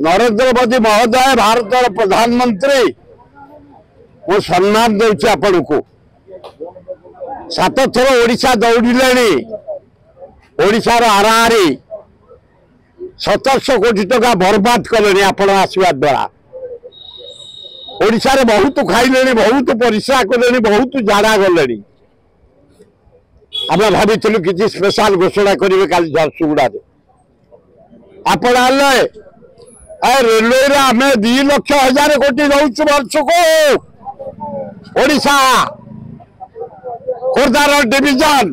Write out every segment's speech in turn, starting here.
नरेंद्र मोदी महोदय भारत प्रधानमंत्री वो सम्मान दे आपण को 7 थर ओडिशा दौड़े ओडिशार हाराहारी 1700 कोटी टका बर्बाद कले आपण आशीर्वाद द्वारा ओडिशा रे बहुत खाइले बहुत परिश्रा कले बहुत जाड़ा गले आम भाई कि स्पेशल घोषणा करेंगे काली झारसुगुड़ा आपण रेलवे आम 2,00,000 कोटी दौचु वर्ष को ओडिशा खोर्धार डिविजन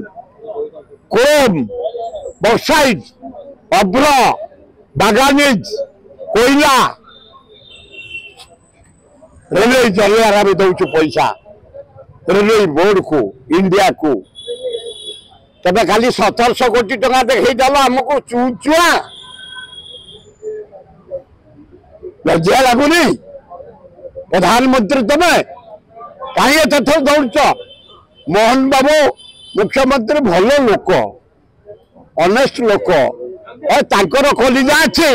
क्रोम बक्साइट अभ्र बागानीज कोयला रेलवे जरिया आम दौचु पैसा रेलवे बोर्ड को इंडिया को तबे खाली 1700 कोटी टका देखल आमको चुआ लज्जा लगुनि प्रधानमंत्री तमे कहीं थर दौड़ मोहन बाबू मुख्यमंत्री भल लोक ऑनेस्ट लोक और कलिजा अच्छी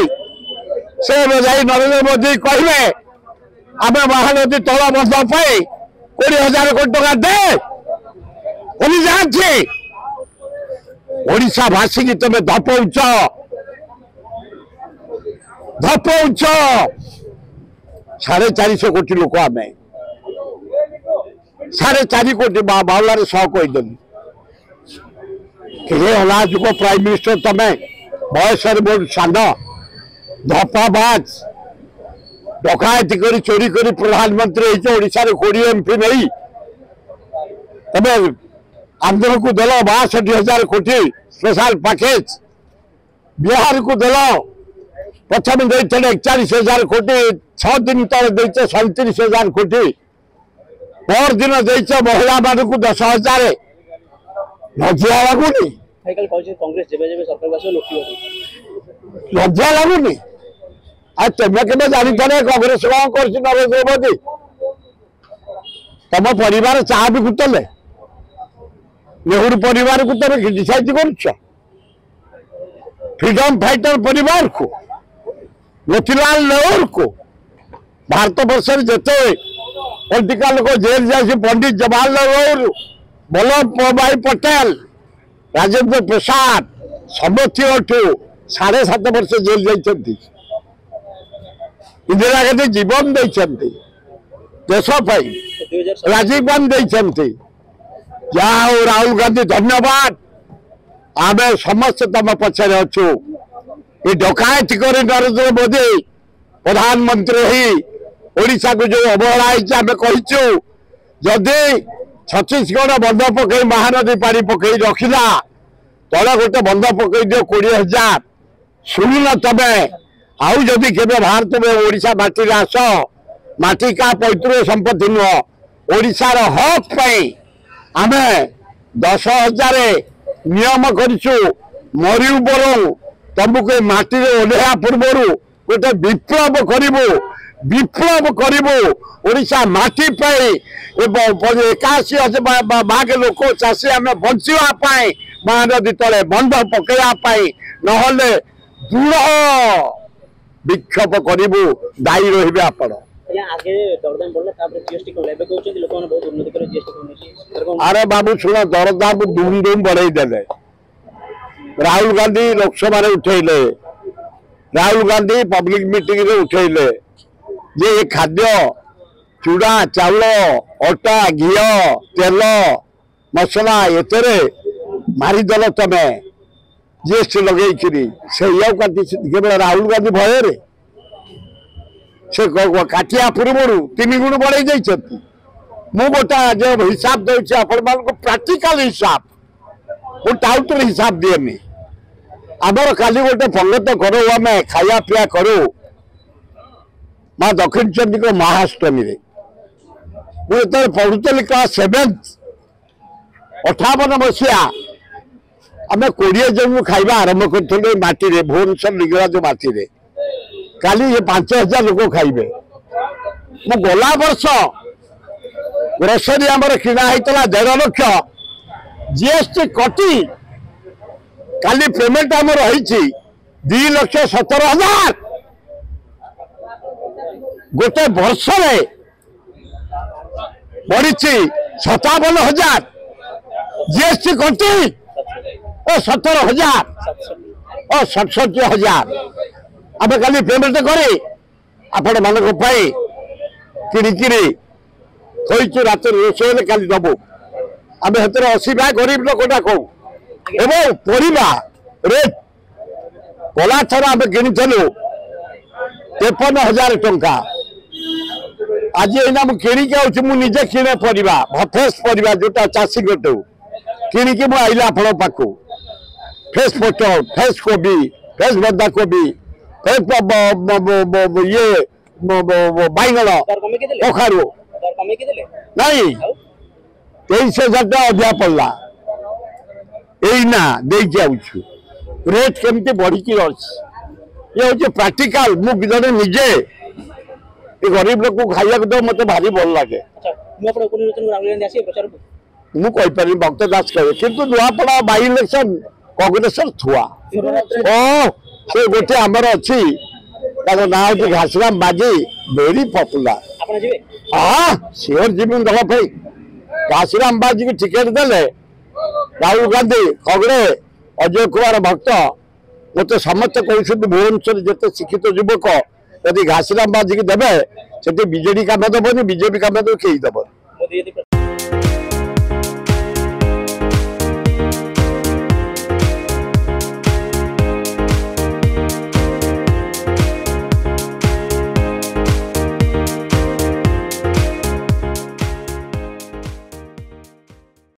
से नरेंद्र मोदी कहे आम महानदी तल बंध 20,000 कोटी टका दे कलिजा अच्छी ओडिशा भाषी की तुम धपौच 450 कोटी लोक आम 4.5 कोटी बावलार 100 कहीदेली जुग प्राइम मिनिस्टर तमें बयस बहुत सान धपाबाज डकायती कर चोरी कर प्रधानमंत्री ओडिशा 20 MP नहीं तमें आंध्र को दल 62,000 कोटी स्पेशल पैकेज बिहार को दल प्रथम दे 41,000 कोटी 6 दिन तक दे 37,000 कोटी पर दिन दे महिला मान को 10,000 लज्जा लगुनि लज्जा लगुनि तुम्हें के जानी कांग्रेस कौन कर नरेंद्र मोदी तुम परिवार चाह बिकुतले नेहरू परिवार को तुम क्रिटिसाइज कर फ्रीडम फाइटर परिवार को मोतीलाल नेहरू को भारत वर्ष जिते पॉलिटिकल लोग जेल जाए पंडित जवाहरलाल नेहरू वल्लभ भाई पटेल राजेंद्र प्रसाद समस्ती 7.5 वर्ष जेल जाइए इंदिरा गांधी जीवन देते देश राजीव गांधी देते राहुल गांधी धन्यवाद आम समस्त तुम पचर अच्छु ये डकायती कर नरेंद्र मोदी प्रधानमंत्री ही ओडिशा को जो अवहेला आम कहीचु जदि छत्तीसगढ़ बंध पकई महानदी पानी पकई रखिला तले गोटे बंध पकई दियो 20,000 शुणुन तबे आउ जदि केबे भारत में ओडिशा माटी आस माटी का पैतृक संपत्ति नुह ओडिशार हक पई आमे 10,000 नियम करिछु मरियु बरु तुमको माटी ओल्हा पूर्वर गोटे विप्लव करू ओडिशा माटी 81 भाग लोक चाषी आम बचापी महानदी तले बंध पकड़ापी नहले दृढ़ विक्षोभ करू दायी रही आपण अरे बाबू शुण दरदाम दुम दुम बढ़े देले राहुल गांधी लोकसभा उठेले राहुल गांधी पब्लिक मीटिंग रे उठेले जे खाद्य चूड़ा चाउल अटा घी तेल मसला एतरे मारिदेल तमें जीएसटी लगे से केवल राहुल गांधी भय से काटिया पूर्व 3 गुण बढ़े जाइए मु गोटा जो हिसाब दूसरी आपण प्राक्टिकल हिसाब वो टाउटर हिसाब दिएनी आमर काली गोटे पंगत करो आम खाया पिया करू माँ दक्षिण चंडी को महाअष्टमी मुझे पढ़ुली क्लास 7th 58 मसीहा आम 20 जन खाଇବା आरंभ करूँ माटी भुवनेश्वर लिंगराज माटी काली ये 5,000 लोक खाइबे मु गला वर्ष ग्रोसरी आमर किना होता 1.5 लाख जीएसटी कटी काली पेमेंट आमर 2,17,000 गोटे वर्ष बढ़ी 57,000 जीएसटी कटी 17,000 और 67,000 आम कल पेमेंट करे आपण मान किणिकी थोचु रात रोषे कल दबू आम हर असुविधा गरीब लोकटा कहू एवं परिवा रेट गला थर आम किणुलु 53,000 टंका आज एना मुझे मुझे किणे परिवा फ्रेश परिवा जोटा चाषी गोटू किणिकी मुझे आइला आप पाखु फ्रेश पोटल फ्रेश कोबी फ्रेश बंधा कोबी फ्रेश ये बैगण कखारू नहीं 23,000 टाँग अधिका पड़ा यहीना रेट केमती बढ़ी ये हूँ प्राक्टिकाल मुझे निजे गरीब लोक को खाया दो मत भारी भल लगे मुझे भक्त दास कहे कि नुआपड़ा बाई इलेक्शन कांग्रेस थुआ से गोटे आमर अच्छी ना हूँ घासीराम बाजी वेरी पपुलर हाँ सियोर जीवन दवा घासीराम बाजी की टिकेट देले राहुल गांधी कांग्रेस अजय कुमार भक्त मत समस्त कहते भुवनेश्वर जिते शिक्षित युवक यदि घासीराम बाजी की देवे से बीजेडी काम दबनी बीजेपी काम दब कई दब